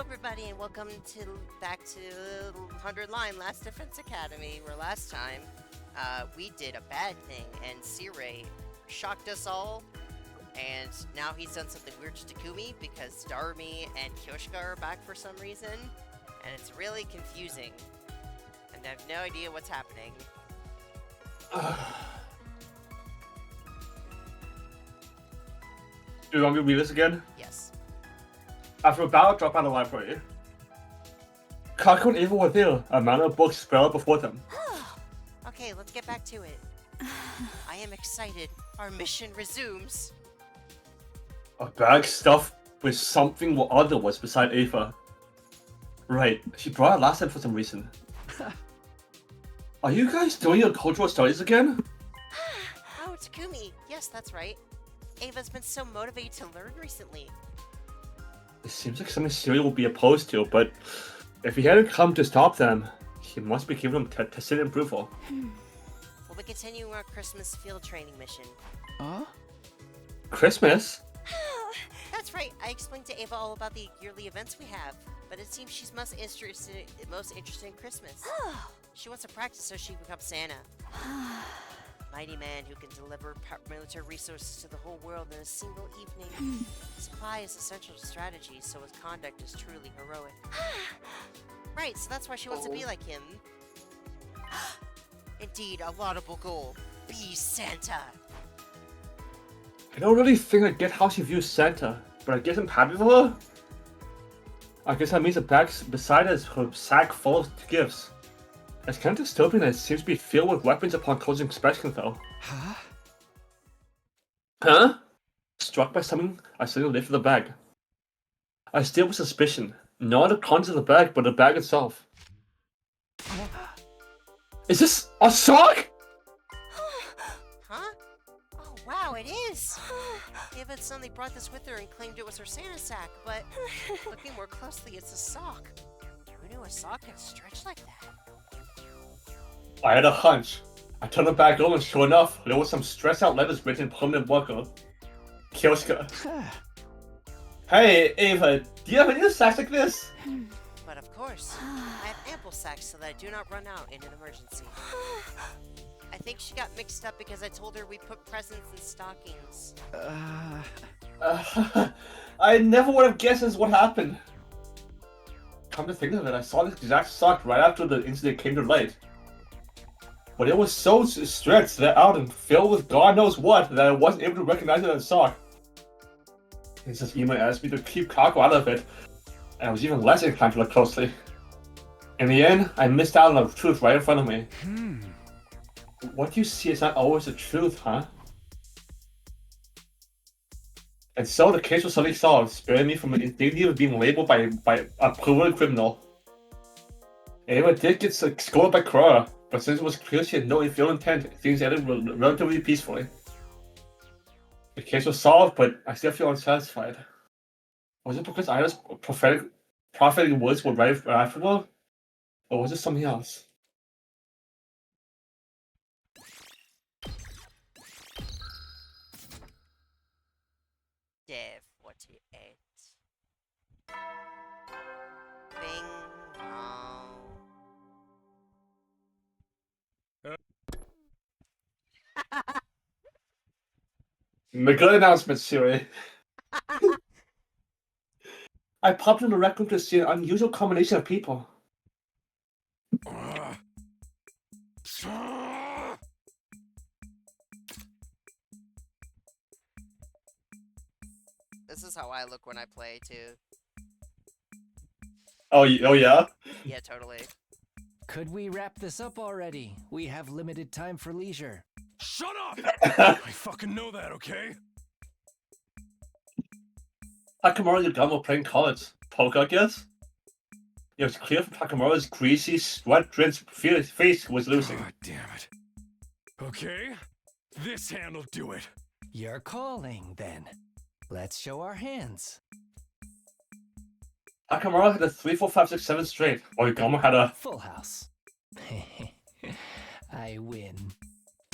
everybody, and welcome back to 100 Line Last Defense Academy, where last time we did a bad thing, and Sirei shocked us all, and now he's done something weird to Takumi because Darumi and Kyoshika are back for some reason, and it's really confusing, and I have no idea what's happening. Do you want me to read this again? Yes. After a battle dropped out of the library, Kaku and Eva were there, a mountain of books spread out before them. Okay, let's get back to it. I am excited. Our mission resumes. A bag stuffed with something what other was beside Eva. Right, she brought it last time for some reason. Are you guys doing your cultural studies again? Oh, Takumi. Yes, that's right. Ava's been so motivated to learn recently. It seems like something Siri will be opposed to, but if he hadn't come to stop them, he must be giving them tacit approval. We'll be continuing our Christmas field training mission. Christmas? That's right. I explained to Ava all about the yearly events we have, but it seems she's most interested in Christmas. She wants to practice so she becomes Santa. Mighty man who can deliver military resources to the whole world in a single evening. Supply is essential to strategy, so his conduct is truly heroic. Right, so that's why she wants to be like him. Indeed, a laudable goal. Be Santa. I don't really think I get how she views Santa, but I guess I'm happy for her. I guess that means the bag beside us is her sack full of gifts. It's kind of disturbing that it seems to be filled with weapons upon close inspection, though. Huh? Struck by something, I suddenly lifted the bag. I still with suspicion, not the contents of the bag, but the bag itself. Is this a sock? Huh? Oh, wow, it is! Ava had suddenly brought this with her and claimed it was her Santa sack, but looking more closely, it's a sock. Who knew a sock could stretch like that? I had a hunch. I turned the bag over and sure enough, there was some stressed out letters written in permanent marker. Kyoshika. Hey, Ava, do you have any sacks like this? But of course, I have ample sacks so that I do not run out in an emergency. I think she got mixed up because I told her we put presents in stockings. I never would have guessed this is what happened. Come to think of it, I saw this exact sock right after the incident came to light. But it was so stretched out and filled with God knows what that I wasn't able to recognize it as a sock. His email asked me to keep Kaku out of it, and I was even less inclined to look closely. In the end, I missed out on the truth right in front of me. What you see is not always the truth, huh? And so the case was suddenly solved, sparing me from the indignity of being labeled by a proven criminal. Ava did get scolded by Korra, but since it was clear she had no ill intent, things ended relatively peacefully. The case was solved, but I still feel unsatisfied. Was it because Ida's prophetic words were right afterward? Or was it something else? Dev, what you ate? Bing bong. Good announcement, Siri. I popped in the rec room to see an unusual combination of people. This is how I look when I play, too. Oh yeah? Yeah, totally. Could we wrap this up already? We have limited time for leisure. Shut up! I fucking know that, okay? Takemaru and Gum were playing cards. Poker, I guess? It was clear from Takemaru's greasy, sweat-drenched face was losing. God damn it. Okay, this hand'll do it. You're calling, then. Let's show our hands. Takemaru had a 3, 4, 5, 6, 7 straight, while Gum had a... Full house. I win.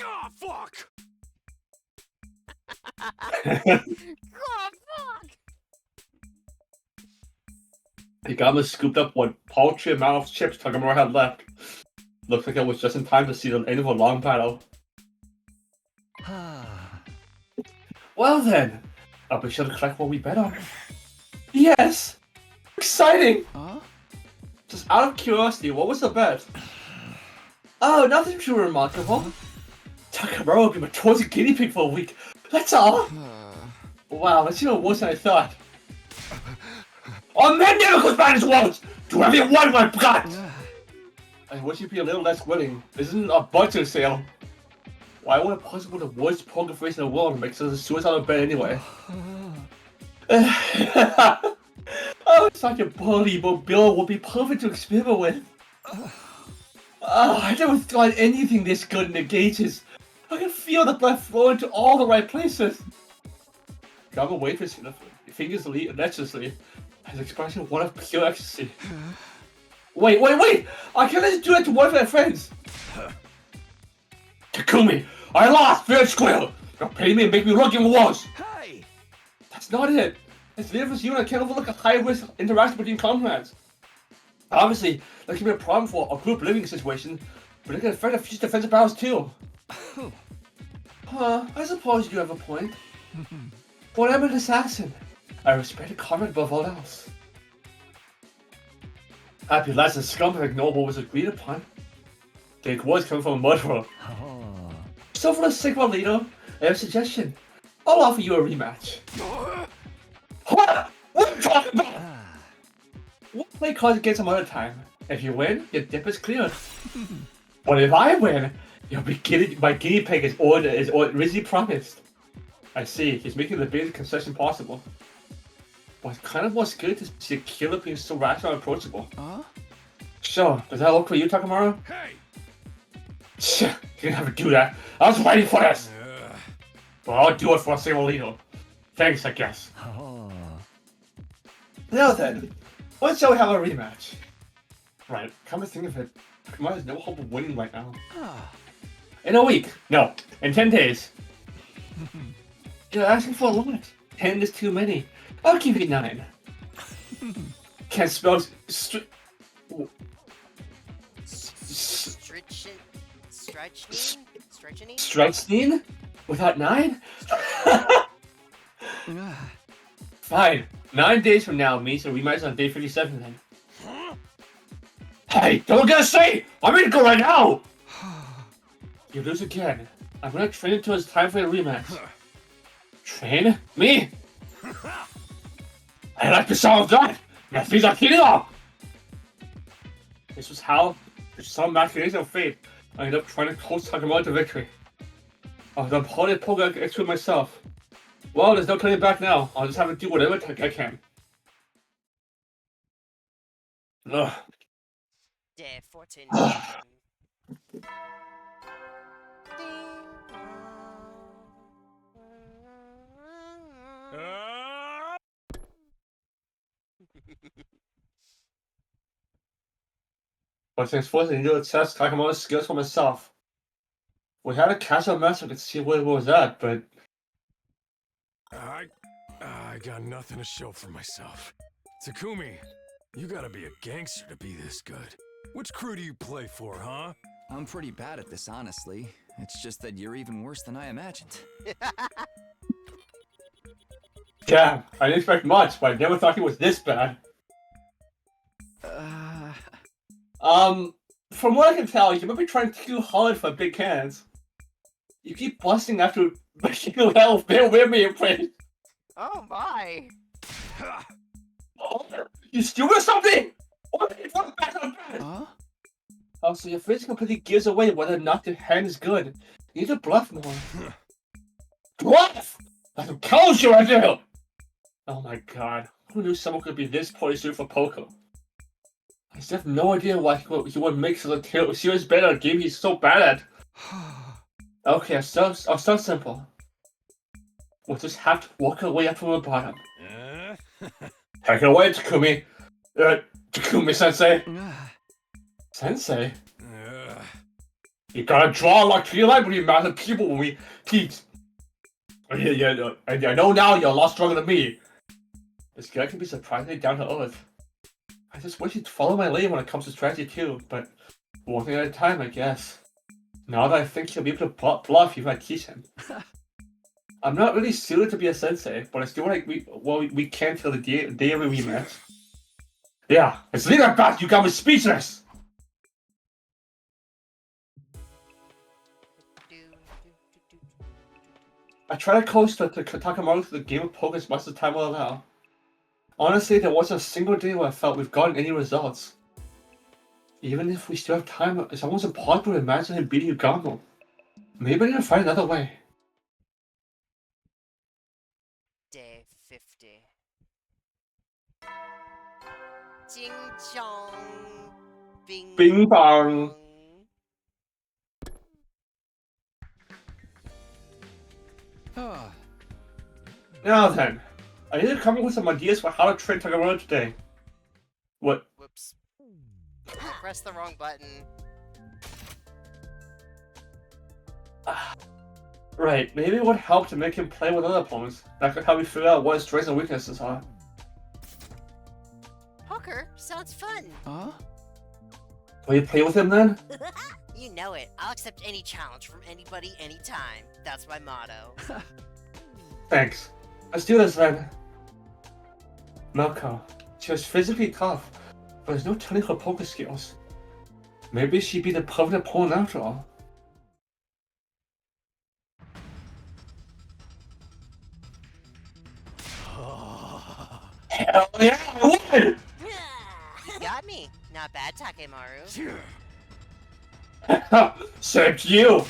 Ah, fuck! Oh, fuck! Higama scooped up what paltry amount of chips Takemaru had left. Looks like it was just in time to see the end of a long battle. Well then, I'll be sure to collect what we bet on. Yes! Exciting! Huh? Just out of curiosity, what was the bet? Oh, nothing too remarkable. Takemaru will be my chosen guinea pig for a week. That's all! Wow, that's even worse than I thought. Oh man, never goes by his words! Do whatever you want, my god! I wish you'd be a little less willing. This isn't a budget sale. Why would a person with the worst poker face in the world make such a suicidal bet anyway? Oh, such a bully, but Bill would be perfect to experiment with. I never thought anything this good in the gauges. I can feel the blood flow into all the right places. Gama waitress in the fingers lecheriously. His expression one of pure ecstasy. Wait! I can't just do that to one of my friends! Takumi! I lost fair and square! You're paying me and make me look even worse! Hey! That's not it! It's neither of you and I can't overlook a high-risk interaction between comrades. Obviously, that can be a problem for a group living situation, but it can affect a few defensive battles too. I suppose you have a point. But I'm an assassin. I respect a comrade above all else. Happy lads and scum have ignored what was agreed upon. The words coming from a murderer. So for the sake of our leader, I have a suggestion. I'll offer you a rematch. What? What are you talking about? We'll play cards again some other time. If you win, your dip is cleared. But if I win, my guinea pig is originally promised. I see, he's making the biggest concession possible. But it's kind of more scary to see a killer being so rational and approachable. Sure, does that look for you, Takemaru? Hey! You didn't have to do that. I was waiting for this! But I'll do it for a single leader. Thanks, I guess. Now then, when shall we have a rematch? Right, come to think of it, Takemaru has no hope of winning right now. In a week. No, in 10 days. You're asking for a lot. 10 is too many. I'll give you 9. Can't spell Stretchnine? Without 9? Fine. 9 days from now means a rematch on day 57 then. Hey, don't get a say! I'm ready to go right now! You lose again. I'm gonna train until it's time for a rematch. Train? Me? I like the sound of that! My feet are heating up! This was how, through some machination of fate, I ended up trying to coach Takemaru to victory. I was upholding poker expert myself. Well, there's no turning back now. I'll just have to do whatever I can. Ugh. Day 14. But since forcing me to test Takemaru's skills for myself, we had a casual match to see where it was at, but I got nothing to show for myself. Takumi, you gotta be a gangster to be this good. Which crew do you play for, huh? I'm pretty bad at this, honestly. It's just that you're even worse than I imagined. yeah, I didn't expect much, but I never thought he was this bad. From what I can tell, you might be trying too hard for big cans. You keep busting after making your health, bear with me, friend. Oh my! Oh, you stupid or something? Huh? Oh, so your face completely gives away whether or not the hand is good. You need to bluff more. Bluff! That's what kills you right there! Oh my god, who knew someone could be this poised for poker? I just have no idea why he would make such a serious bet at a game he's so bad at. Okay, I'll start simple. We'll just have to walk our way up from the bottom. Take it away, Takumi. Takumi-sensei. Sensei? You gotta draw like to your life when you master people when we teach. Yeah, I know now you're a lot stronger than me. This guy can be surprisingly down to earth. just wish he'd follow my lead when it comes to strategy too, but one thing at a time, I guess. Now that I think he'll be able to bluff if I teach him. I'm not really suited to be a sensei, but I still like we can't till the day we met. Yeah, it's leader back. You got me speechless. I try to coach to Takemaru to the game of poker as much as time will allow. Honestly, there wasn't a single day where I felt we've gotten any results. Even if we still have time, it's almost impossible to imagine him beating Ugamo. Maybe I need to find another way. Day 50. Ding chong. Bing, Bing bong. Ah, Now then, I need to come up with some ideas for how to train Takemaru today. What? Whoops. I pressed the wrong button. Right, maybe it would help to make him play with other opponents. That could help me figure out what his strengths and weaknesses are. Poker sounds fun. huh? Will you play with him then? You know it. I'll accept any challenge from anybody, anytime. That's my motto. Thanks. Let's do this then. Milko. She was physically tough, but there's no telling her poker skills. Maybe she'd be the perfect opponent after all. Hell yeah! I won! You got me. Not bad, Takemaru. Same to you!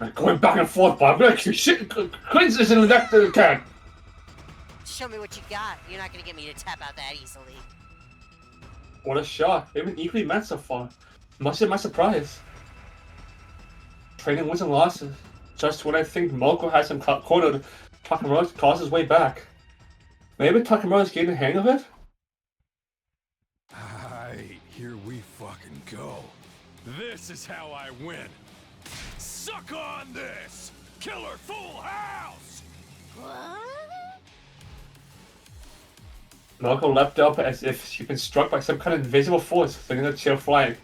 I'm going back and forth, but I'm gonna cleanse this in the next that I can. Show me what you got. You're not gonna get me to tap out that easily. What a shot. They've been equally matched so far. Much to my surprise. Trading wins and losses. Just when I think Milko has him cornered, Takemaru claws his way back. Maybe Takemaru's getting the hang of it? Aight, here we fucking go. This is how I win. Suck on this! Killer Full House! Milko leapt up as if she'd been struck by some kind of invisible force, sending the chair flying.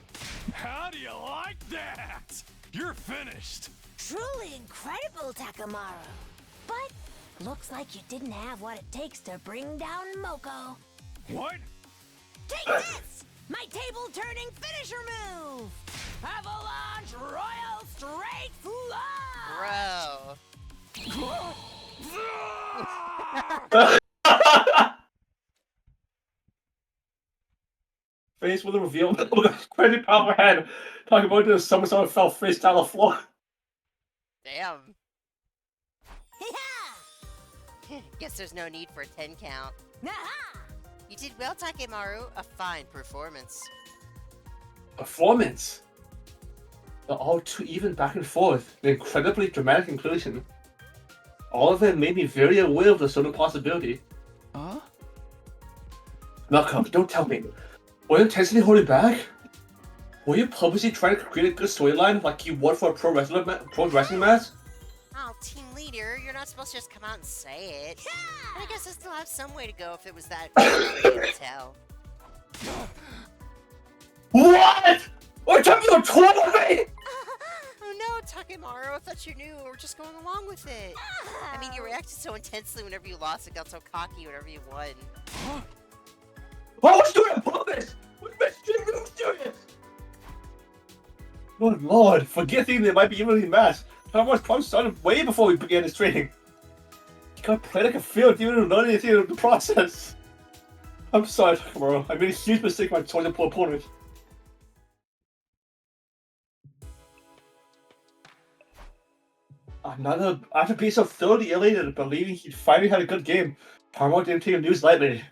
How do you like that? You're finished. Truly incredible, Takemaru. But looks like you didn't have what it takes to bring down Moko. What? Take this! My table-turning finisher move! Avalanche Royal Straight Flush! Bro. Face with a reveal, crazy powerful head. Takemaru did a somersault and fell face down the floor. Damn. Guess there's no need for a 10 count. Aha! You did well, Takemaru. A fine performance. Performance? They're all too even back and forth. An incredibly dramatic conclusion. All of it made me very aware of the certain possibility. Huh? Milko, don't tell me. Were you intentionally holding back? Were you purposely trying to create a good storyline like you would for a pro wrestling match? Oh, team leader, you're not supposed to just come out and say it. And I guess I still have some way to go if it was that easy to tell. What? Are you talking about me? Oh no, Takemaru, I thought you knew. We're just going along with it. I mean, you reacted so intensely whenever you lost and got so cocky whenever you won. I was doing it on purpose! What was serious? Good lord, forget thinking they might be evenly matched. Takemaru's probably started way before we began this training. He got played like a field, didn't even learn anything in the process. I'm sorry, Takemaru. I made a huge mistake by choosing a poor opponent. After being so thoroughly elated and believing he'd finally had a good game, Takemaru didn't take the news lightly.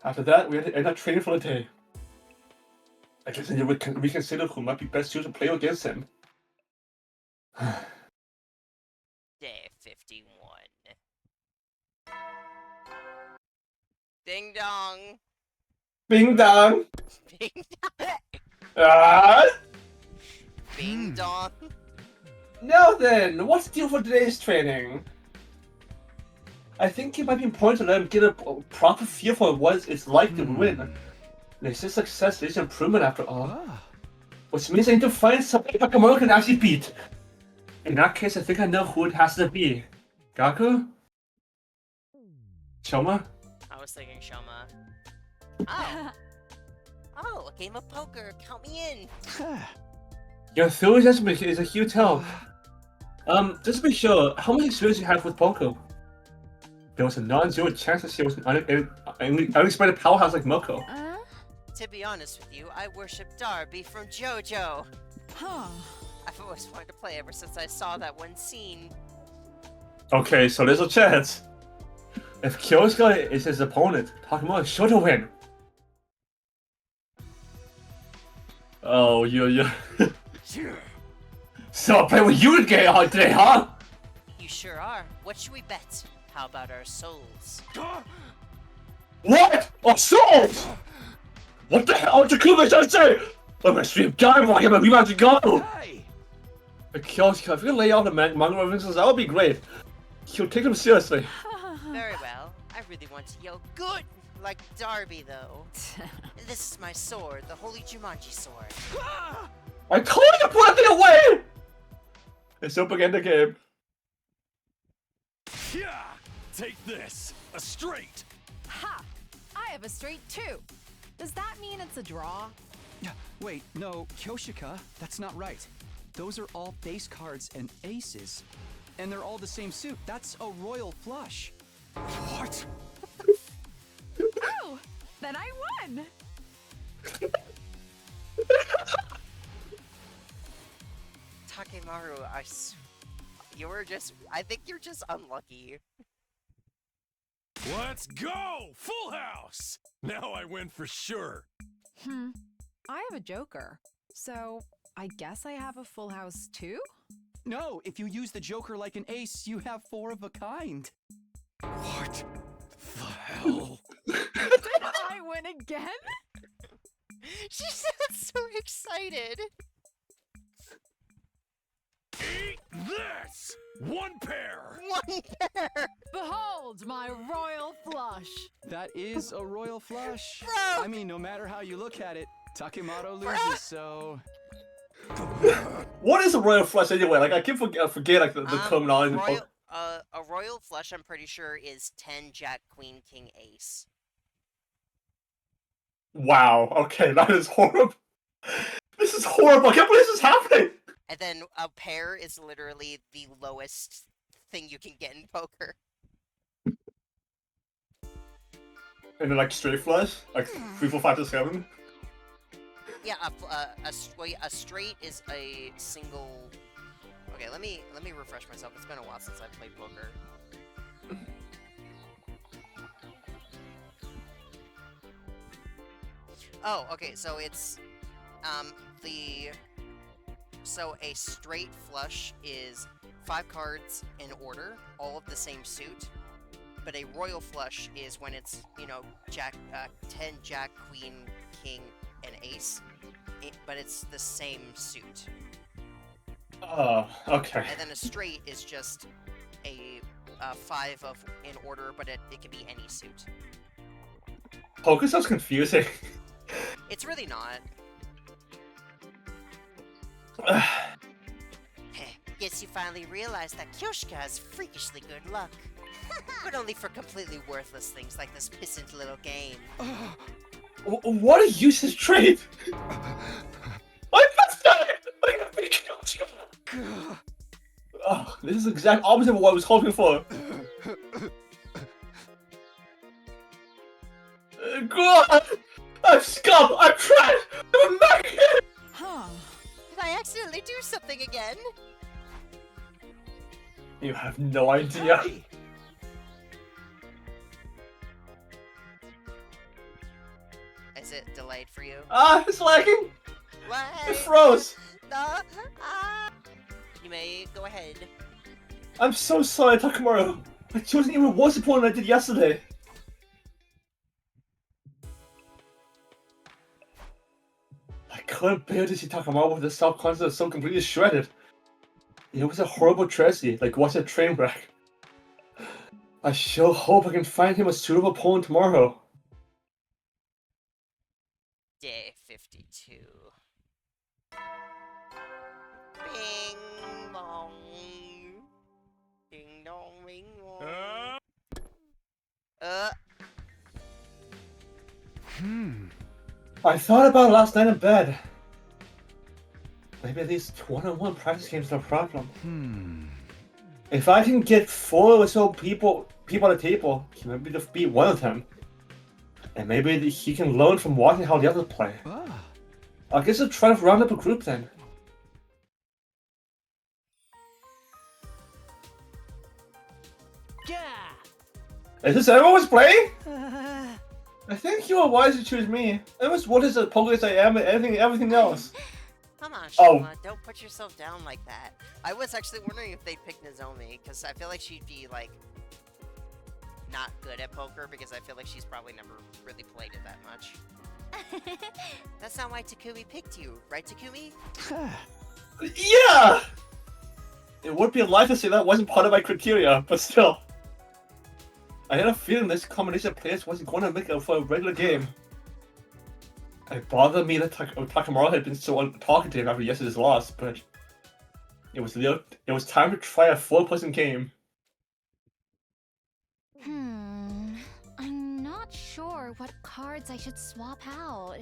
After that, we had to end up training for the day. I guess I need to reconsider who might be best suited to play against him. Day 51. Ding dong. Bing dong! Bing dong. Ah! Bing dong. Now then, what's the deal for today's training? I think it might be important to let him get a proper feel for what it's like to win. It's just success, it's improvement after all. Which means I need to find somebody Takemaru can actually beat. In that case, I think I know who it has to be. Gaku? Choma? I was thinking Shoma. Oh. Oh, a game of poker. Count me in. Your enthusiasm is a huge help. Just to be sure, how much experience you have with poker? There was a non-zero chance that she was an unexpected powerhouse like Moko. To be honest with you, I worship Darby from JoJo. I've always wanted to play ever since I saw that one scene. Okay, so there's a chance. If Kyosuke is his opponent, Takemaru is sure to win. Oh, yeah. So I'll play with you today, huh? You sure are. What should we bet? How about our souls? What? Our souls? What the hell did Takuma just say? I'm gonna stream time like I'm a about to go. Hey! Kyosuke, if you can lay out the manga references, that would be great. He'll take them seriously. Very well. I really want to yell good like Darby, though. This is my sword, the Holy Jumanji sword. I told you to put that thing away! It's up again the game. Yeah! Take this! A straight! Ha! I have a straight too. Does that mean it's a draw? Wait, no, Kyoshika, that's not right. Those are all base cards and aces. And they're all the same suit. That's a royal flush. What? Oh, then I won. Takemaru, I think you're just unlucky. Let's go! Full house! Now I win for sure. I have a joker, so I guess I have a full house too? No, if you use the Joker like an ace, you have 4 of a kind. What the hell? Did I win again? She sounds so excited. Eat this! One pair! One pair! Behold my royal flush. That is a royal flush. Bro! I mean, no matter how you look at it, Takemaru loses, so... What is a royal flush anyway? Like, I keep forget like the terminology. A royal flush, I'm pretty sure, is 10 Jack, Queen, King, Ace. Wow, okay, that is horrible. This is horrible. I can't believe this is happening. And then a pair is literally the lowest thing you can get in poker. And then like straight flush, like 3, 4, 5 to 7. Yeah, a straight is a single. Okay, let me refresh myself. It's been a while since I played poker. Oh, okay. So it's so a straight flush is 5 cards in order, all of the same suit. But a royal flush is when it's, you know, 10 Jack, Queen, King, and Ace. But it's the same suit. Oh, okay. And then a straight is just a 5 of in order, but it can be any suit. Poker sounds confusing. It's really not. Guess you finally realized that Kyoshika has freakishly good luck. But only for completely worthless things like this pissant little game. What a useless trade! I'm pathetic! Oh, this is the exact opposite of what I was hoping for. God! I'm scum! I'm trash! I'm a maggot! Did I accidentally do something again? You have no idea. Hey! Is it delayed for you? Ah, it's lagging! What? It froze! You may go ahead. I'm so sorry, Takemaru. I wasn't even worse opponent I did yesterday. I couldn't bear to see Takemaru with the self-confidence so completely shredded. It was a horrible tragedy, like watching a train wreck. I sure hope I can find him a suitable opponent tomorrow. Day 52. Bing bong. Ding dong, ring bong. I thought about it last night in bed. Maybe these one-on-one practice games are a problem. If I can get 4 or so people on the table, he might be to beat one of them. And maybe he can learn from watching how the others play. I guess I'll try to round up a group then. Yeah. Is this everyone's playing? I think you were wise to choose me. I'm as what as a poker as I am and everything else. Come on, Oh. Shima, don't put yourself down like that. I was actually wondering if they'd pick Nozomi, because I feel like she'd be, like, not good at poker, because I feel like she's probably never really played it that much. That's not why Takumi picked you, right, Takumi? Yeah! It would be a lie to say that wasn't part of my criteria, but still. I had a feeling this combination of players wasn't going to make it for a regular game. It bothered me that Takemaru had been so untalkative after yesterday's loss, but it was time to try a 4-person game. I'm not sure what cards I should swap out.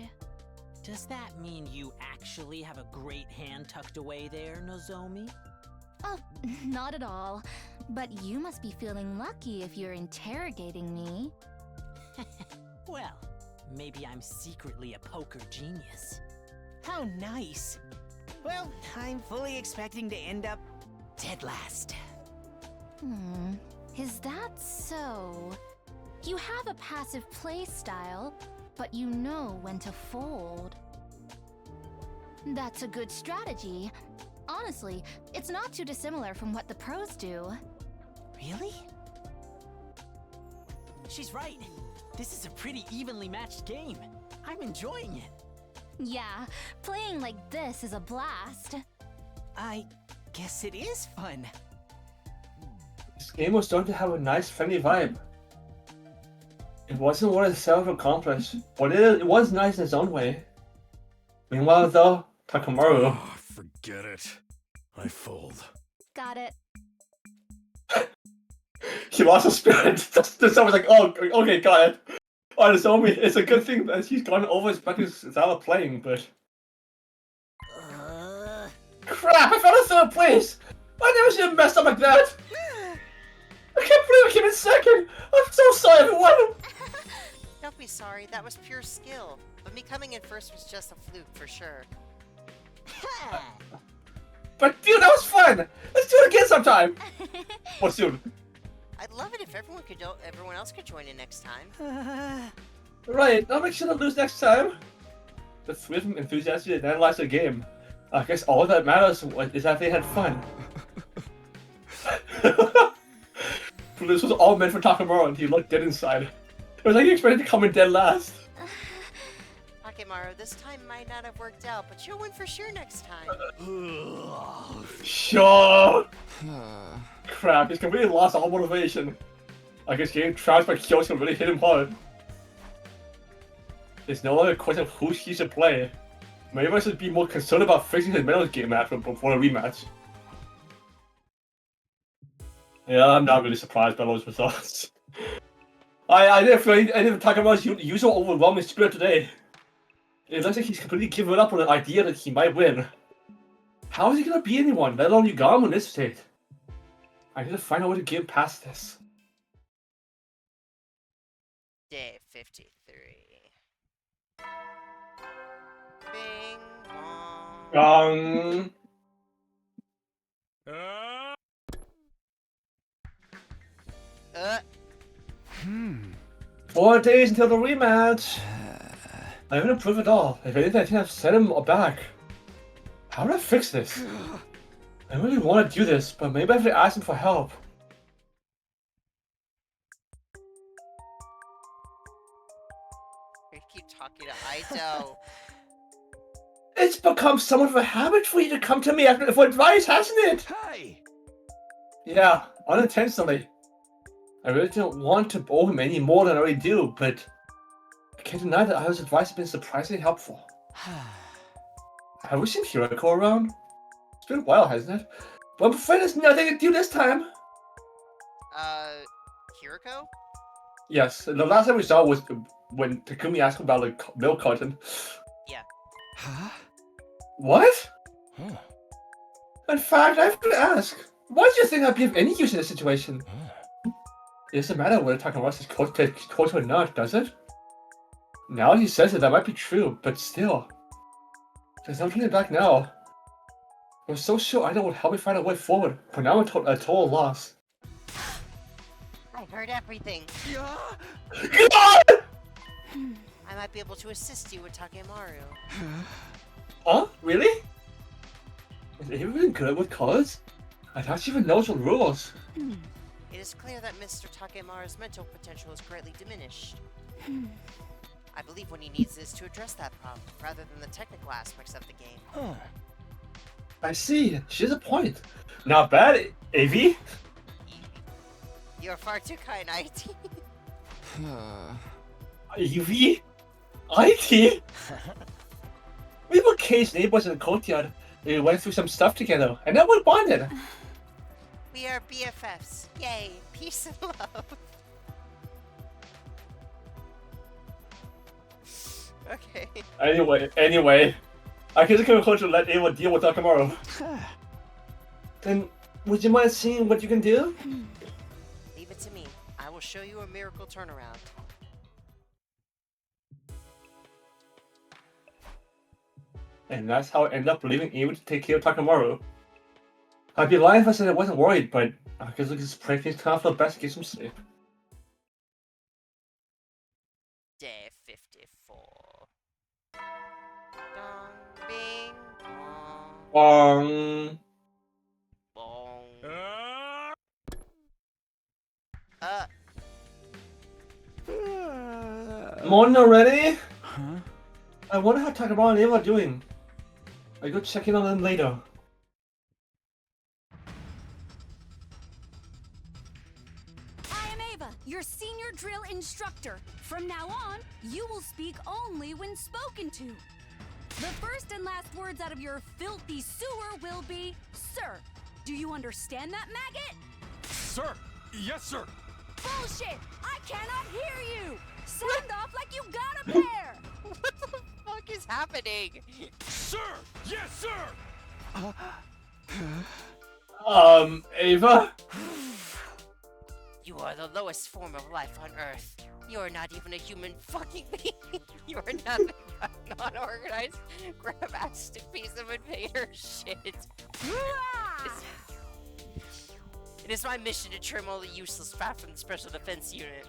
Does that mean you actually have a great hand tucked away there, Nozomi? Oh, not at all. But you must be feeling lucky if you're interrogating me. Well, maybe I'm secretly a poker genius. How nice. Well, I'm fully expecting to end up dead last. Is that so? You have a passive play style, but you know when to fold. That's a good strategy. Honestly, it's not too dissimilar from what the pros do. Really? She's right. This is a pretty evenly matched game. I'm enjoying it. Yeah, playing like this is a blast. I guess it is fun. This game was starting to have a nice, friendly vibe. It wasn't what it set out to accomplish, but it was nice in its own way. Meanwhile, though, Takemaru. Oh, forget it. I fold. Got it. He lost his spirit. Someone's like, oh, okay, got it. Oh, it's a good thing that he's gone over his practice style of playing, but... Crap, I found a 3rd place! I never should have messed up like that! I can't believe I came in 2nd! I'm so sorry, everyone! Don't be sorry, that was pure skill. But me coming in first was just a fluke, for sure. But dude, that was fun! Let's do it again sometime! Or soon. I'd love it if everyone else could join in next time. Right, I'll make sure to lose next time. The 3 of them enthusiastically analyzed the game. I guess all that matters is that they had fun. This was all meant for Takemaru and he looked dead inside. It was like he expected to come in dead last. Takemaru, this time might not have worked out, but you'll win for sure next time. Sure! Crap, he's completely lost all motivation. I guess getting trounced by Kyoshi really hit him hard. It's no longer a question of who he should play. Maybe I should be more concerned about fixing his mental game after before the rematch. Yeah, I'm not really surprised by those results. I didn't feel any of Takemaru's usual overwhelming spirit today. It looks like he's completely given up on the idea that he might win. How is he gonna beat anyone, let alone Yugamo in this state? I need to find out a way to get past this. Day 53. Bing bong. 4 days until the rematch. I haven't improved at all. If anything, I think I've set him back. How do I fix this? I really want to do this, but maybe I have to ask him for help. We keep talking to Aito. It's become somewhat of a habit for you to come to me for advice, hasn't it? Hey! Yeah, unintentionally. I really don't want to owe him any more than I already do, but I can't deny that Io's advice has been surprisingly helpful. Have we seen Hiroko around? It's been a while, hasn't it? But I'm afraid there's nothing to do this time. Hiroko? Yes, the last time we saw was when Takumi asked about the milk carton. Yeah. Huh? What? Huh. In fact, I have to ask, why do you think I'd be of any use in this situation? It doesn't matter whether Takemaru says close or not, does it? Now he says it, that might be true, but still. There's no turning back now. I was so sure Ida would help me find a way forward, but now I'm a total loss. I heard everything. Yeah. God! I might be able to assist you with Takemaru. Huh? Really? Is Ava even good with colors? I thought she even knows the rules. It is clear that Mr. Takemaru's mental potential is greatly diminished. I believe what he needs is to address that problem, rather than the technical aspects of the game. Huh. I see. She has a point. Not bad, AV. You're far too kind, IT. AV? IT? We were caged neighbors in the courtyard. We went through some stuff together, and then we bonded. We are BFFs. Yay. Peace and love. Okay. Anyway. I guess I can to let Ava deal with Takemaru. Then, would you mind seeing what you can do? Leave it to me. I will show you a miracle turnaround. And that's how I ended up leaving Ava to take care of Takemaru. I'd be lying if I said I wasn't worried, but I guess I just pray things come out for the best to get some sleep. Day 54. Dong, bing, bong, bong. Morning already? Huh? I wonder how Takemaru and Ava are doing. I go check in on them later. I am Ava, your senior drill instructor. From now on, you will speak only when spoken to. The first and last words out of your filthy sewer will be, sir. Do you understand that, maggot? Sir! Yes, sir! Bullshit! I cannot hear you! Sound off like you got a pair! What the fuck is happening? Sir! Yes, sir! Ava? You are the lowest form of life on Earth. You are not even a human fucking being. You are nothing but an unorganized, grab-assed piece of invader shit. It is my mission to trim all the useless fat from the Special Defense Unit.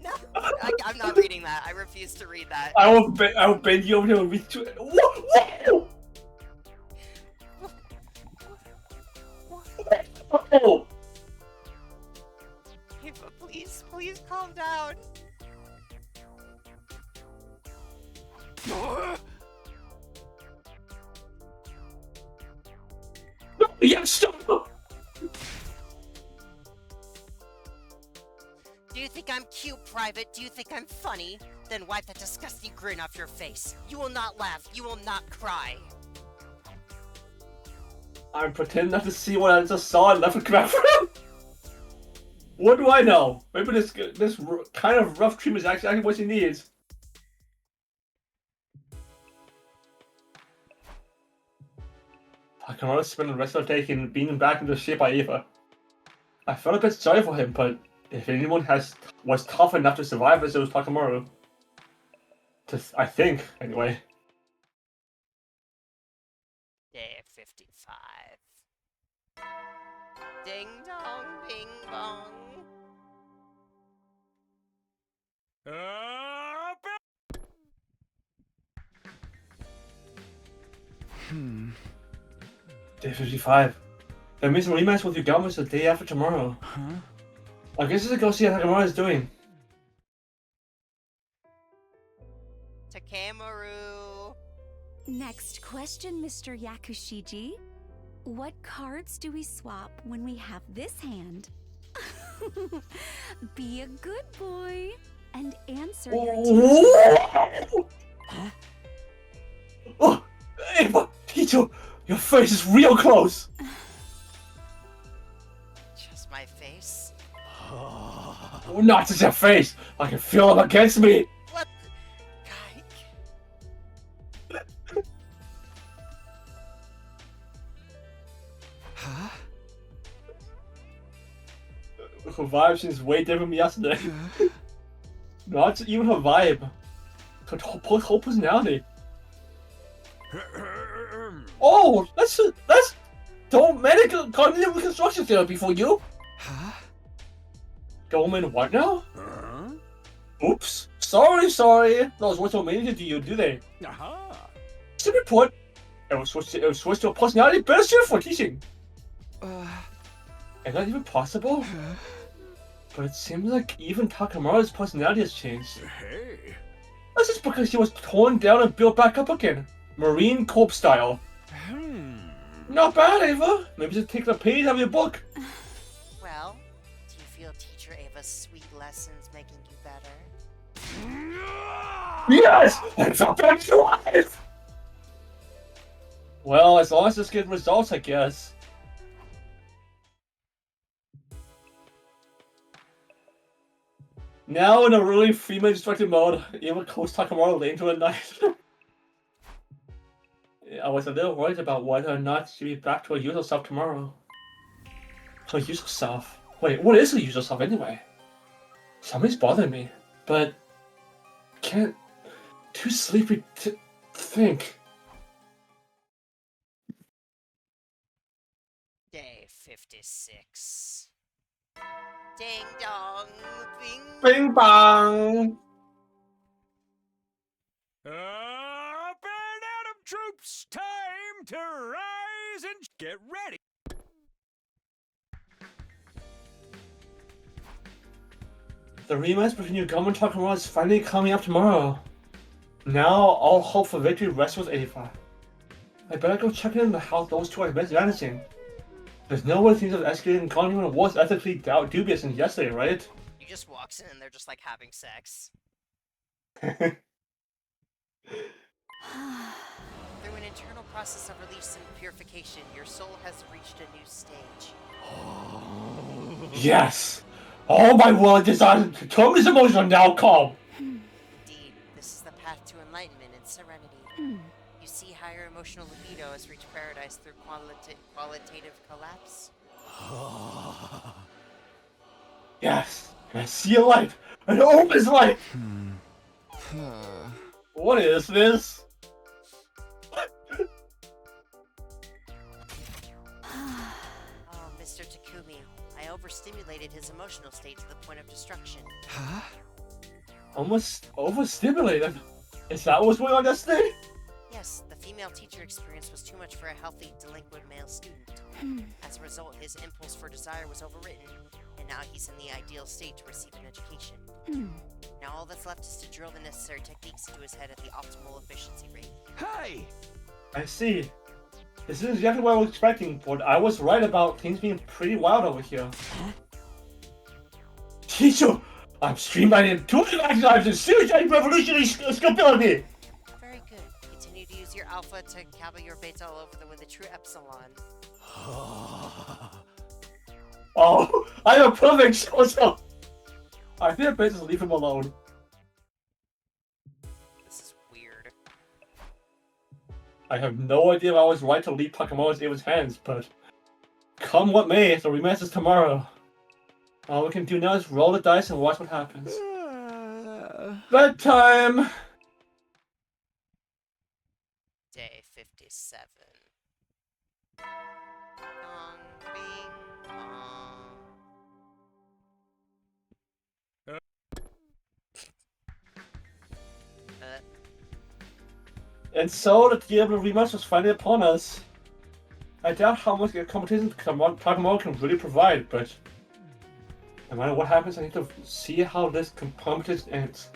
No, I'm not reading that. I refuse to read that. I will bend you over here and read to it. Whoa! Oh! Ava, please calm down. Yeah, stop! Do you think I'm cute, Private? Do you think I'm funny? Then wipe that disgusting grin off your face. You will not laugh. You will not cry. I'm pretending not to see what I just saw and left a crap. What do I know? Maybe this kind of rough treatment is actually what she needs. Takemaru spent the rest of the day being back into shape by Eva. I felt a bit sorry for him, but if anyone was tough enough to survive this, it was Takemaru. I think, anyway. Day 55. Ding dong, bing bong. Day 55. That means the rematch with Yugama is the day after tomorrow. Huh? I guess let's go see how Takemaru is doing. Takemaru. Next question, Mr. Yakushiji. What cards do we swap when we have this hand? Be a good boy and answer your teacher. Oh, Ava, teacher, your face is real close. Just my face? Oh, not just your face. I can feel them against me. What? Guy. Huh? Her vibe seems way different from yesterday. Not even her vibe. Her whole personality. Oh, that's don't medical cognitive reconstruction therapy for you. Huh? Going what now? Huh? Oops. Sorry. Those words don't mean anything to you, do they? Aha! Simply put, it was switched to a personality better suited for teaching. Is that even possible? But it seems like even Takemaru's personality has changed. Hey. That's just because he was torn down and built back up again. Marine Corps style. Not bad, Ava. Maybe just take the page out of your book. Well, do you feel Teacher Ava's sweet lessons making you better? Yes! It's a back to life! Well, as long as this gets results, I guess. Now in a really female destructive mode, Ava calls Takemaru late into the night. I was a little worried about whether or not she'd be back to her usual self tomorrow. Her usual self? Wait, what is her usual self anyway? Somebody's bothering me, but can't. Too sleepy to think. Day 56. Ding dong, bing. Bing bong! Up and Atom troops, time to rise and get ready. The rematch between Yugamo and Takemaru is finally coming up tomorrow. Now all hope for victory rests with Ava. I better go check in on how those two are managing. There's no way things have escalated and gone even worse ethically dubious than yesterday, right? He just walks in and they're just like having sex. Through an internal process of release and purification, your soul has reached a new stage. Yes! All my will and desires to calm this emotion are now calm! Indeed, this is the path to enlightenment and serenity. You see higher emotional libido has reached paradise through qualitative collapse. Yes! And I see a light! An opens light! What is this? Oh, Mr. Takumi, I overstimulated his emotional state to the point of destruction. Huh? Almost overstimulated. Is that what's going on yesterday? Yes, the female teacher experience was too much for a healthy, delinquent male student. As a result, his impulse for desire was overwritten, and now he's in the ideal state to receive an education. Now all that's left is to drill the necessary techniques into his head at the optimal efficiency rate. Hey! I see. This is exactly what I was expecting, but I was right about things being pretty wild over here. Teacher, I'm streamlining 2 lives in serious revolutionary ability. Very good. Continue to use your alpha to cabble your beta all over them with a true epsilon. Oh, I'm a perfect so. I think I better just leave him alone. This is weird. I have no idea if I was right to leave Takemaru in Ava's hands, but come what may, the rematch is tomorrow. All we can do now is roll the dice and watch what happens. Bedtime! Day 57. Dong, bing, bong. And so the Diablo rematch was finally upon us. I doubt how much competition Takemaru can really provide, but no matter what happens, I need to see how this competition ends.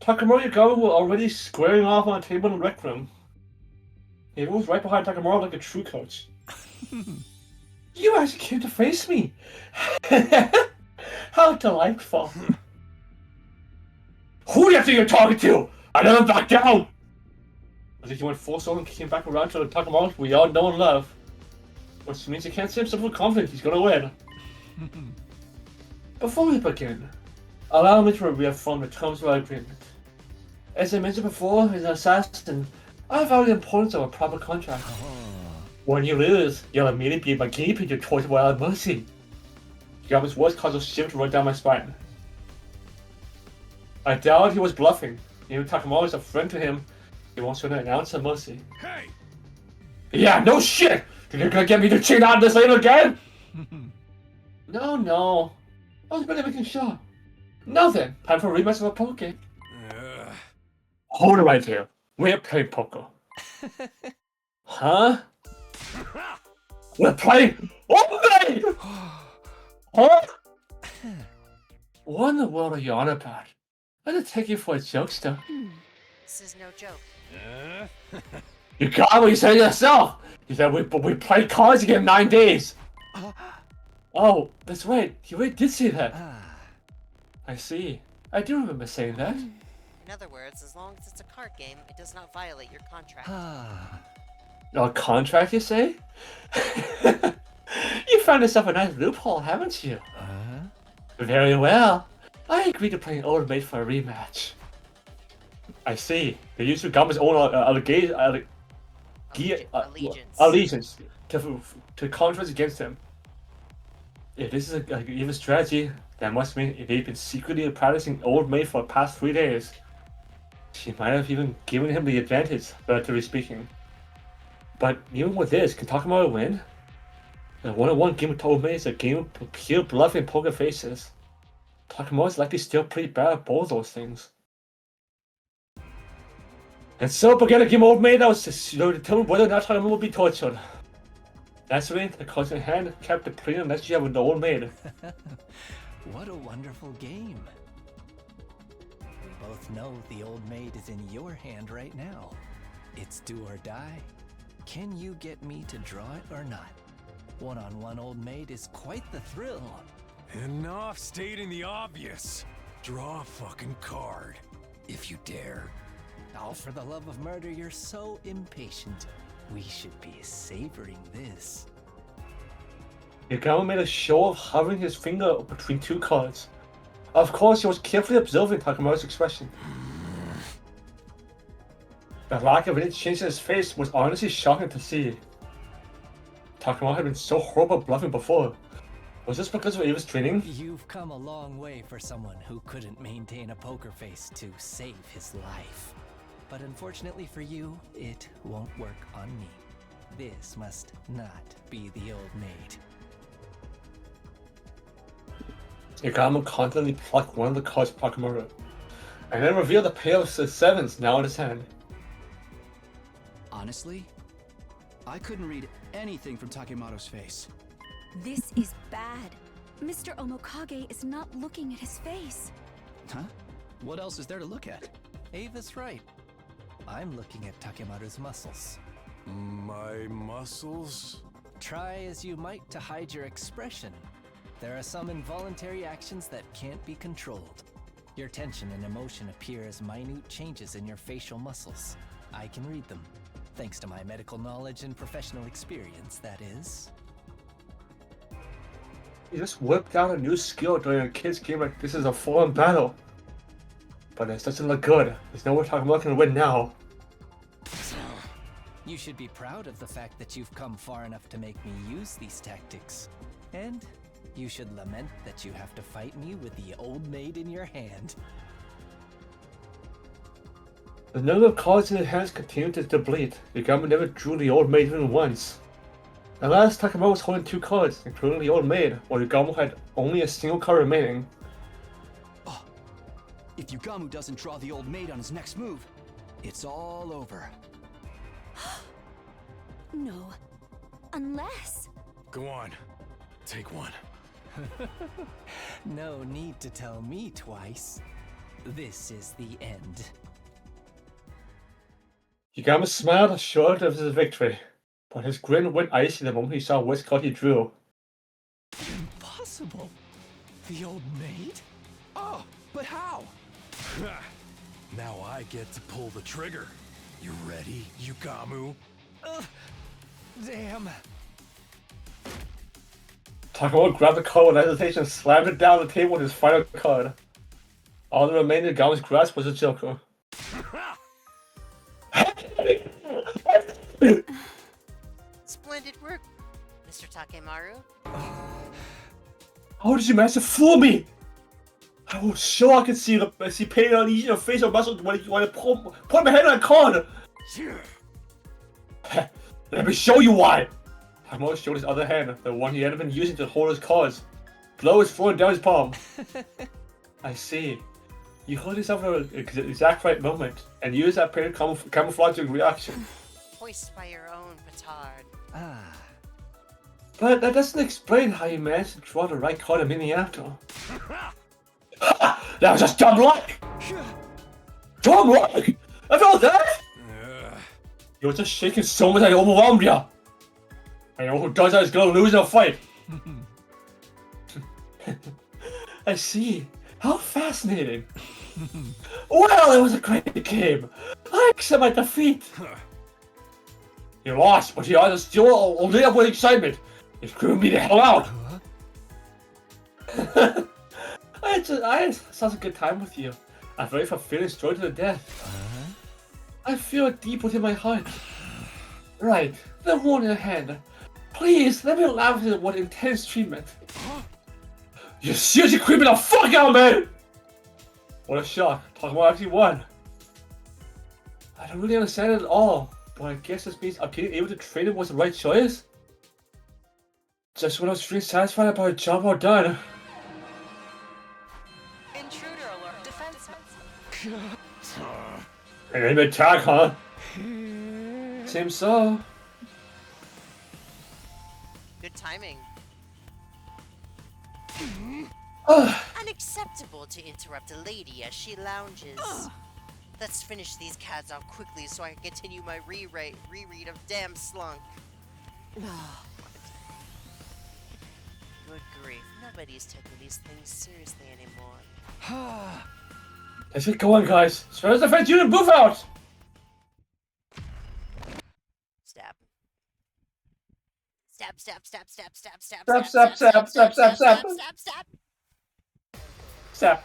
Takemaru and Yugamo were already squaring off on a table in the rec room. He was right behind Takemaru like a true coach. You actually came to face me! How delightful! Who do you think you're talking to? I never back down! As if he went full solo and came back around to the Takemaru we all know and love. Which means he can't say himself with confidence he's gonna win. Before we begin, allow me to reaffirm the terms of our agreement. As I mentioned before, as an assassin, I value the importance of a proper contract. When you lose, you'll immediately be my guinea pig to torture without mercy. Yama's words caused a shiver to run down my spine. I doubt he was bluffing. Even Takemaru is a friend to him. He wants to announce a mercy. Hey! Yeah, no shit! You're gonna get me to cheat on this later again? No. I was barely making sure. Now then, time for a rematch of a poker game. Hold it right here. We're playing poker. Huh? We're playing Old-Maid! Huh? What in the world are you on about? I didn't take you for a jokester. This is no joke. You got what you said yourself! You said we played cards again in 9 days! Oh, that's right. You really did say that. I see. I do remember saying that. In other words, as long as it's a card game, it does not violate your contract. A contract, you say? You found yourself a nice loophole, haven't you? Very well. I agree to play an Old-Maid for a rematch. I see. They used Gama's own allegiance to contrast against him. If this is an even strategy, that must mean they've been secretly practicing Old-Maid for the past 3 days. She might have even given him the advantage, relatively speaking. But even with this, can Takemaru win? A one-on-one game with Old-Maid is a game of pure bluffing poker faces. Takemaru is likely still pretty bad at both those things. And so began a game of Old-Maid that was to determine whether or not Takemaru will be tortured. Naturally, the cards in hand kept the playing unless you have an Old-Maid. What a wonderful game. We both know the Old-Maid is in your hand right now. It's do or die. Can you get me to draw it or not? One-on-one Old-Maid is quite the thrill. Enough stating the obvious. Draw a fucking card, if you dare. Oh, for the love of murder, you're so impatient. We should be savoring this. Yagami made a show of hovering his finger between 2 cards. Of course, he was carefully observing Takemaru's expression. The lack of any change in his face was honestly shocking to see. Takemaru had been so horrible at bluffing before. Was this because of Ava's training? You've come a long way for someone who couldn't maintain a poker face to save his life. But unfortunately for you, it won't work on me. This must not be the Old-Maid. Yagami confidently plucked one of the cards from Takemaru, and then revealed a pair of 7s now in his hand. Honestly, I couldn't read anything from Takemaru's face. This is bad. Mr. Omokage is not looking at his face. Huh? What else is there to look at? Ava's right. I'm looking at Takemaru's muscles. My muscles? Try as you might to hide your expression. There are some involuntary actions that can't be controlled. Your tension and emotion appear as minute changes in your facial muscles. I can read them. Thanks to my medical knowledge and professional experience, that is. He just whipped out a new skill during a kid's game like this is a full-on battle. But this doesn't look good. There's no way Takemaru can win now. You should be proud of the fact that you've come far enough to make me use these tactics. And you should lament that you have to fight me with the Old-Maid in your hand. The number of cards in his hands continued to deplete. Yagami never drew the Old-Maid even once. At last, Takemaru was holding 2 cards, including the Old-Maid, while Yagami had only a single card remaining. Oh, if Yagami doesn't draw the Old-Maid on his next move, it's all over. No. Unless... Go on. Take one. No need to tell me twice. This is the end. Yagami smiled, assured of his victory, but his grin went icy the moment he saw which card he drew. Impossible. The old maid? Oh, but how? Now I get to pull the trigger. You ready, Yugamu? Damn. Takemaru grabbed the card with hesitation and slammed it down the table with his final card. All that remained in Yagami's grasp was a Joker. Splendid work, Mr. Takemaru. How did you manage to fool me? I was sure I could see pain on each of your facial muscles when you want to pull my head on a card. Let me show you why. Takemaru showed his other hand, the one he had been using to hold his cards. Blood was flowing down his palm. I see. You hold yourself at the exact right moment and use that pain to camouflage your reaction. Voiced by your own petard. Ah, But that doesn't explain how you managed to draw the right card a minute after. That was just dumb luck! Dumb luck! I felt that! You were just shaking so much I overwhelmed you! I know who does that is gonna lose in a fight! I see. How fascinating. Well, it was a great game. I accept my defeat. You lost, but you are still lit up with excitement. You screwed me the hell out. I had such a good time with you. I'm ready for feelings joy to the death. I feel it deep within my heart. Right, the one in your hand. Please, let me laugh at what intense treatment. You're seriously creeping the fuck out, man! What a shock. Takemaru actually won. I don't really understand it at all, but I guess this means being able to train him was the right choice? Just when I was feeling satisfied about a job well done. Intruder alert. Defense. An enemy attack, huh? Seems so. Good timing. Ugh. Unacceptable to interrupt a lady as she lounges. Let's finish these cards off quickly so I can continue my reread of Damn Slunk. Good grief, nobody's taking these things seriously anymore. Let's get going, guys. Spurs defense unit, move out! Stab. Stab, stab, stab, stab, stab, stab, Stab, stab, stab, stab, stab, stab. stab, stab. Step.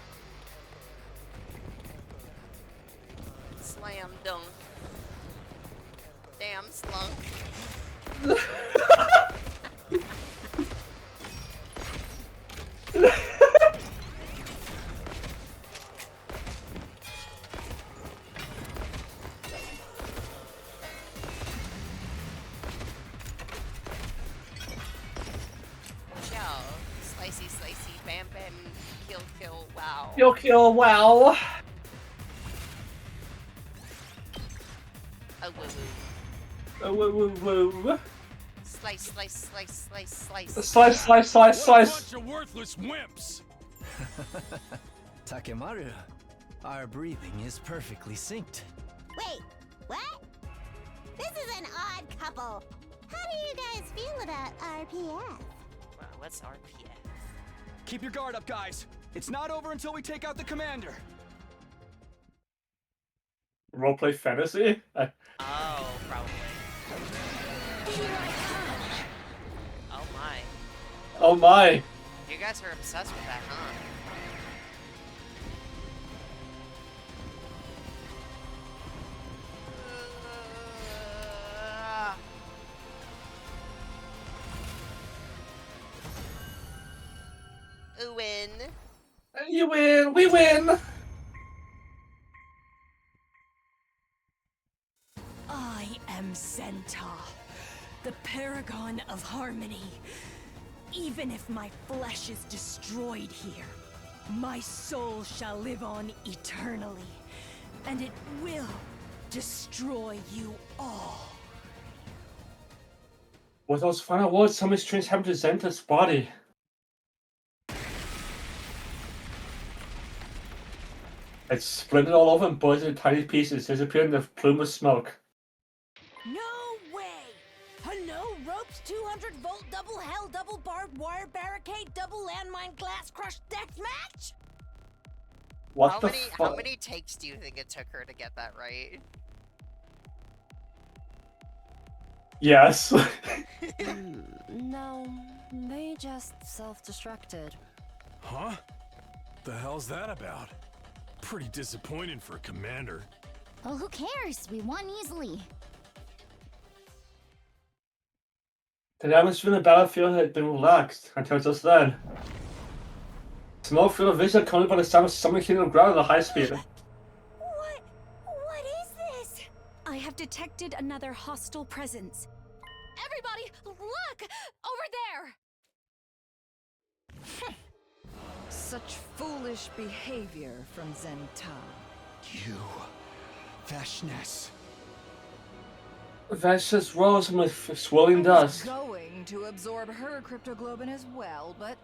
Slam dunk. Damn slunk. Ciao. Slicey, slicey, bam, bam, kill, kill, wow. Kill, wow. Oh, woo, woo. Woo, woo, woo. Slice, slice, slice, slice, slice. Slice, slice, slice, slice. Bunch of worthless wimps. Takemaru, our breathing is perfectly synced. Wait, what? This is an odd couple. How do you guys feel about RPS? Wow, what's RPS? Keep your guard up, guys. It's not over until we take out the commander. Roleplay fantasy? Oh, probably. Oh my. Oh my. You guys are obsessed with that, huh? Win. You win, we win. I am Zenta, the paragon of harmony. Even if my flesh is destroyed here, my soul shall live on eternally, and it will destroy you all. With those final words, something strange happened to Zenta's body. It splintered all over and buzzed in tiny pieces, disappearing in a plume of smoke. double barbed wire barricade, double landmine glass crush deathmatch? What How the many fuck? how many takes do you think it took her to get that right? Yes. No, they just self-destructed. Huh? The hell's that about? Pretty disappointing for a commander. Well, who cares? We won easily. The atmosphere in the battlefield had been relaxed until just then. Small field of vision accompanied by the sound of someone hitting the ground at a high speed. What is this? I have detected another hostile presence. Everybody, look! Over there! Such foolish behavior from Zenta. You. Veshness. Vash's rose with swirling I was dust. going to absorb her cryptoglobin as well, but...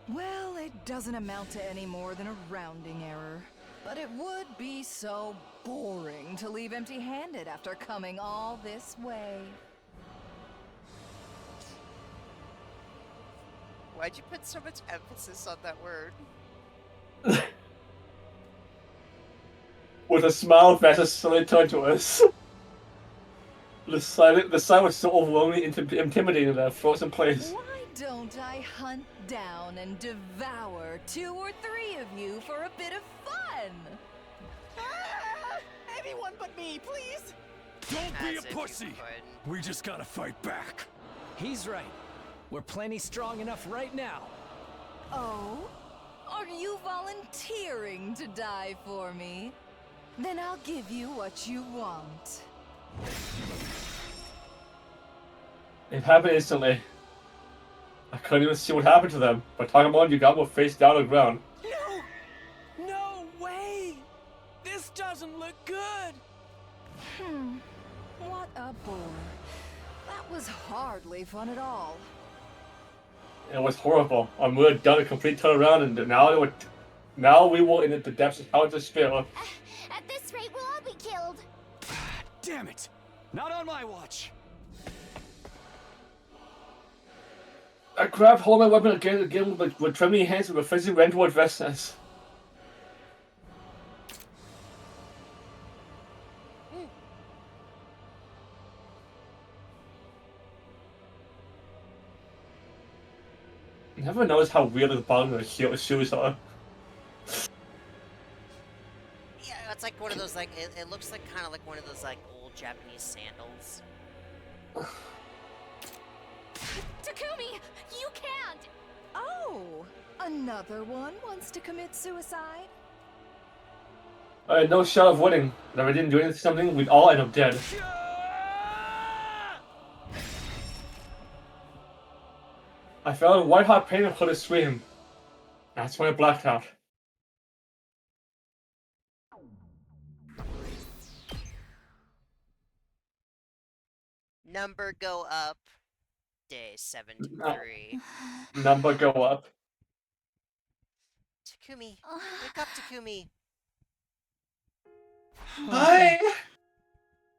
Well, it doesn't amount to any more than a rounding error. But it would be so boring to leave empty-handed after coming all this way. Why'd you put so much emphasis on that word? With a smile, Vash slowly turned to us. The sight was so overwhelmingly intimidating that I froze in place. Why don't I hunt down and devour 2 or 3 of you for a bit of fun? Anyone but me, please! Don't be As a if you pussy! could. We just gotta fight back. He's right. We're plenty strong enough right now. Oh? Are you volunteering to die for me? Then I'll give you what you want. It happened instantly. I couldn't even see what happened to them, but Takemaru and Yugamo face down on the ground. No! No way! This doesn't look good! What a bore. That was hardly fun at all. It was horrible. And we had done a complete turnaround, and now we were in the depths of how despair. At this rate, we'll all be killed. Damn it! Not on my watch! I grabbed hold of my weapon again with trembling hands and refusing ran toward Vestas. Never noticed how weird the bottom of the shoes are. Yeah, it's like one of those, like, it looks like kind of like one of those, like, old Japanese sandals. Takumi, you can't! Oh, another one wants to commit suicide? I had no shot of winning, but if I didn't do something, we'd all end up dead. I felt a white-hot pain and heard a scream. That's when I blacked out. Number go up. Day 73. Number go up. Takumi, wake up, Takumi. Hi!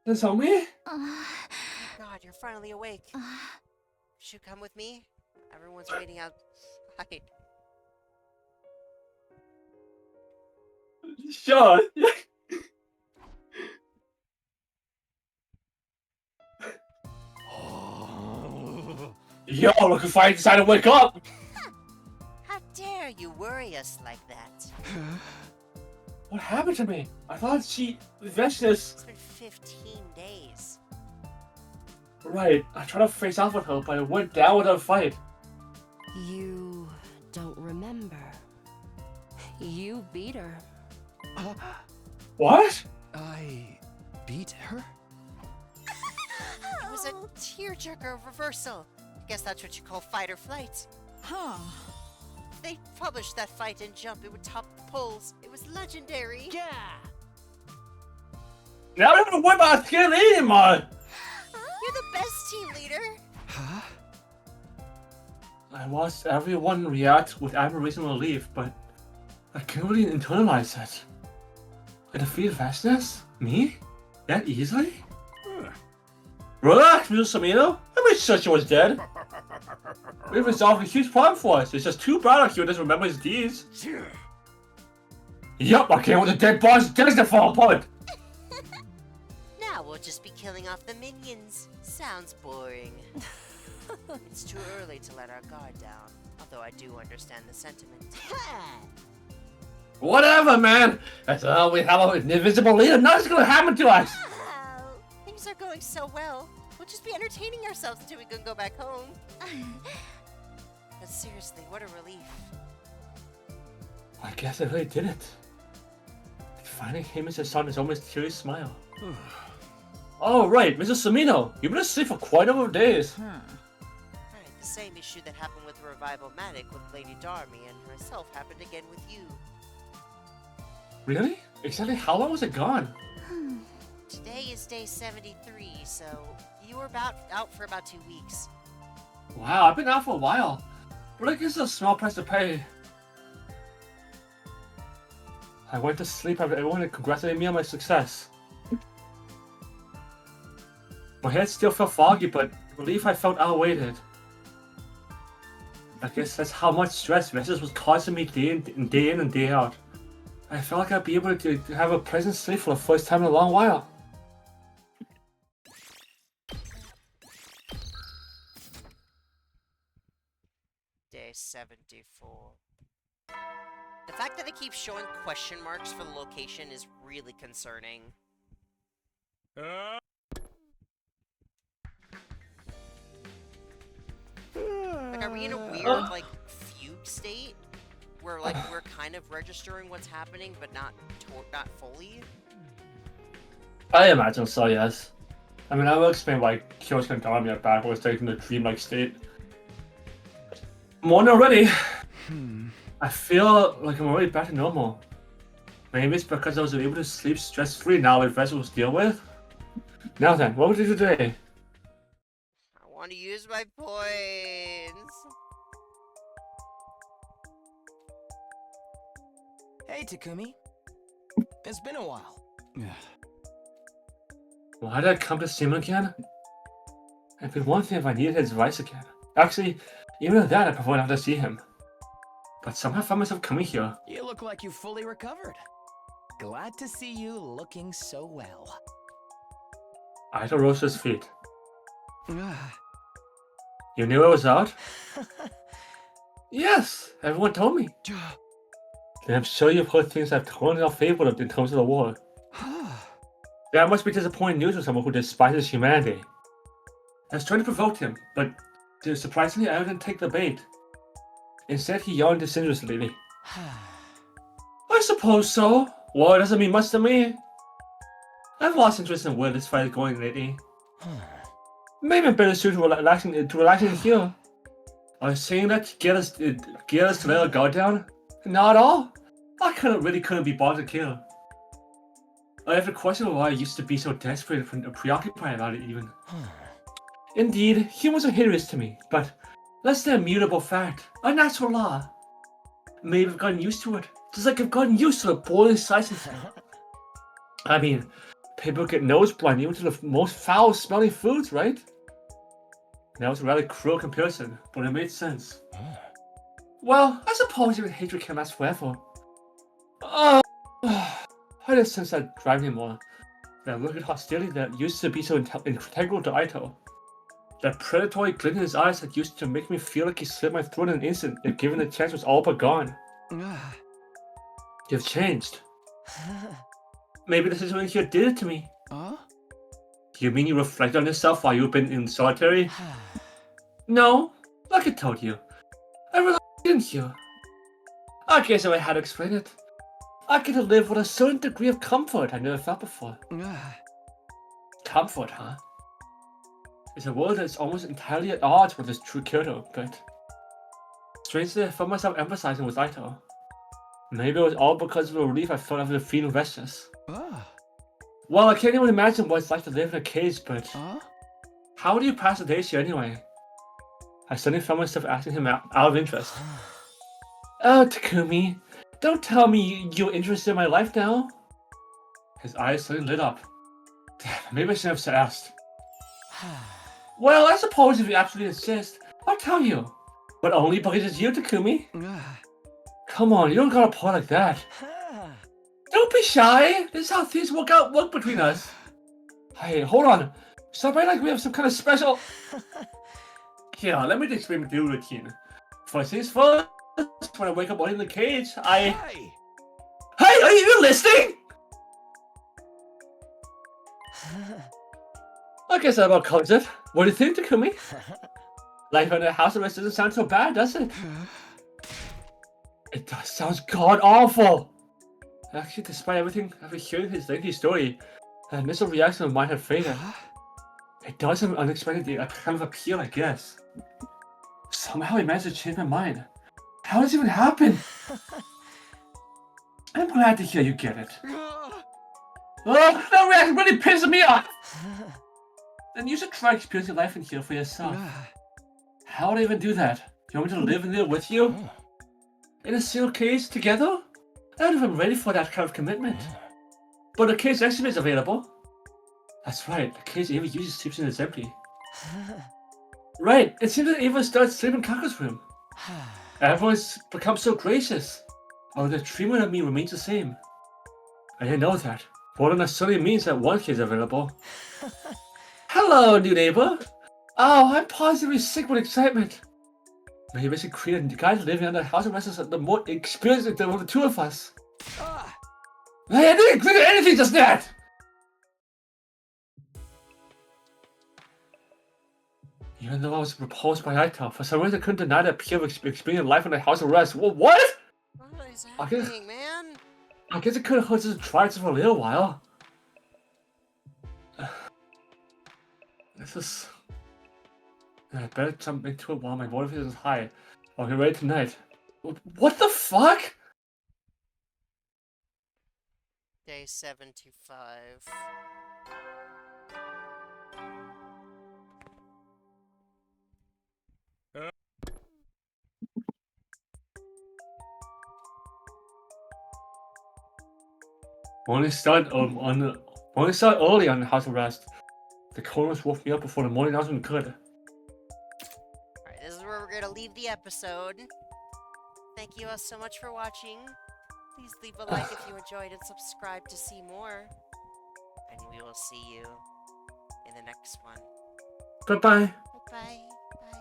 Is this Homie? Thank God, you're finally awake. Should you come with me? Everyone's waiting outside. Sure. Yo, look if I decide to wake up! How dare you worry us like that? What happened to me? I thought Vestas. It's been 15 days. Right, I tried to face off with her, but it went down without a fight. You don't remember. You beat her. What? I beat her? It was a tearjerker reversal. I guess that's what you call fight or flight. Huh. If they published that fight and jump, it would top the polls. It was legendary. Yeah! Now I don't worry about scared anymore! You're the best team leader. Huh? I watched everyone react with admiration and relief, but I can't really internalize it. I defeated Vestas? Me? That easily? Relax, Mr. Samino. I made sure she was dead. We resolved a huge problem for us. It's just too bad Akio doesn't remember his deeds. Yup, I can't with the dead boss just to fall apart. Now we'll just be killing off the minions. Sounds boring. It's too early to let our guard down, although I do understand the sentiment. Whatever, man. That's all we have an invisible leader. Nothing's gonna happen to us. Things are going so well. We'll just be entertaining ourselves until we can go back home. But seriously, what a relief. I guess I really did it. It finally came as I saw his almost curious smile. Oh, right, Mrs. Samino. You've been asleep for quite a number of days. Right, the same issue that happened with the Revival-Matic with Lady Darmy and herself happened again with you. Really? Exactly how long was it gone? Today is day 73, so you were out for about 2 weeks. Wow, I've been out for a while. But I guess it's a small price to pay. I went to sleep after everyone had congratulated me on my success. My head still felt foggy, but relief I felt outweighed. I guess that's how much stress Restless was causing me day in and day out. I felt like I'd be able to have a pleasant sleep for the first time in a long while. Day 74. The fact that it keeps showing question marks for the location is really concerning. Like, are we in a weird, like, fugue state? Where, like, we're kind of registering what's happening, but not fully? I imagine so, yes. I mean, I will explain why Kyo's can tell me a back was taking a dreamlike state. More than already. I feel like I'm already back to normal. Maybe it's because I was able to sleep stress-free now with vessels to deal with. Now then, what would you do today? I want to use my points. Hey, Takumi. It's been a while. Why did I come to see him again? It'd be one thing if I needed his advice again. Actually, even at that, I prefer not to see him. But somehow I found myself coming here. You look like you fully recovered. Glad to see you looking so well. Ito rose to his feet. You knew I was out? Yes, everyone told me. Then I'm sure you've heard things I've totally not favored in terms of the war. That must be disappointing news for someone who despises humanity. I was trying to provoke him, but surprisingly I didn't take the bait. Instead, he yawned disinterestedly. I suppose so. War doesn't mean much to me. I've lost interest in where this fight is going lately. Maybe I'm better suited to relaxing here. I was saying that to get us to let our guard down? Not at all. I couldn't be bothered to kill. I have to question why I used to be so desperate and preoccupied about it even. Indeed, humans are hideous to me, but that's the immutable fact, a natural law. Maybe I've gotten used to it, just like I've gotten used to the boiling sights of things. I mean, people get nose blind even to the most foul-smelling foods, right? That was a rather cruel comparison, but it made sense. Well, I suppose even hatred can last forever. I just sense that driving him more. That look at hostility that used to be so integral to Ito. That predatory glint in his eyes that used to make me feel like he slit my throat in an instant if given the chance was all but gone. You've changed. Maybe the situation here did it to me. You mean you reflect on yourself while you've been in solitary? No, like I told you. I really didn't you. I guess I had to explain it. I get to live with a certain degree of comfort I never felt before. Comfort, huh? It's a word that's almost entirely at odds with this true Kyoto, but strangely I found myself emphasizing with Ito. Maybe it was all because of the relief I felt after feeling restless. Well, I can't even imagine what it's like to live in a cage, but how do you pass the days here anyway? I suddenly found myself asking him out of interest. Oh, Takumi, don't tell me you're interested in my life now. His eyes suddenly lit up. Damn, maybe I should have asked. Well, I suppose if you absolutely insist, I'll tell you. But only because it's you, Takumi. Come on, you don't gotta play like that. Don't be shy. This is how things work between us. Hey, hold on. Stop acting like we have some kind of special. Here, let me explain the routine. First things first, when I wake up in the cage, Hey, are you even listening? I guess that about covers it. What do you think, Takumi? Life in a house arrest doesn't sound so bad, does it? It does sound god-awful. Actually, despite everything, after hearing his lengthy story, the initial reaction of mine had faded. It does have an unexpected kind of appeal, I guess. Somehow he managed to change my mind. How does it even happen? I'm glad to hear you get it. Oh, that reaction really pisses me off! Then you should try experiencing life in here for yourself. How would I even do that? You want me to live in there with you? In a single cage together? I'm not even ready for that kind of commitment. But the cage exhibit is available. That's right, the cage Ava usually sleeps in is empty. Right, it seems that Ava started sleeping in Kaka's room. Everyone's become so gracious. Although the treatment of me remains the same. I didn't know that. More than necessarily means that one cage is available. Hello, new neighbor. Oh, I'm positively sick with excitement. Maybe I should create a guy living under house arrest as the more experienced of the two of us. Hey, I didn't agree to anything just that! Even though I was repulsed by Aito, for some reason I couldn't deny the appeal of experiencing life under house arrest. What? What is happening, man? I guess it could have hurt just to try it for a little while. This is... I better jump into it while my motivation is high. I'll get ready tonight. What the fuck? Day 75. Only start early on house arrest. The coroner's woke me up before the morning announcement could. Alright, this is where we're gonna leave the episode. Thank you all so much for watching. Please leave a like if you enjoyed and subscribe to see more. And we will see you in the next one. Bye-bye. Bye-bye. Bye.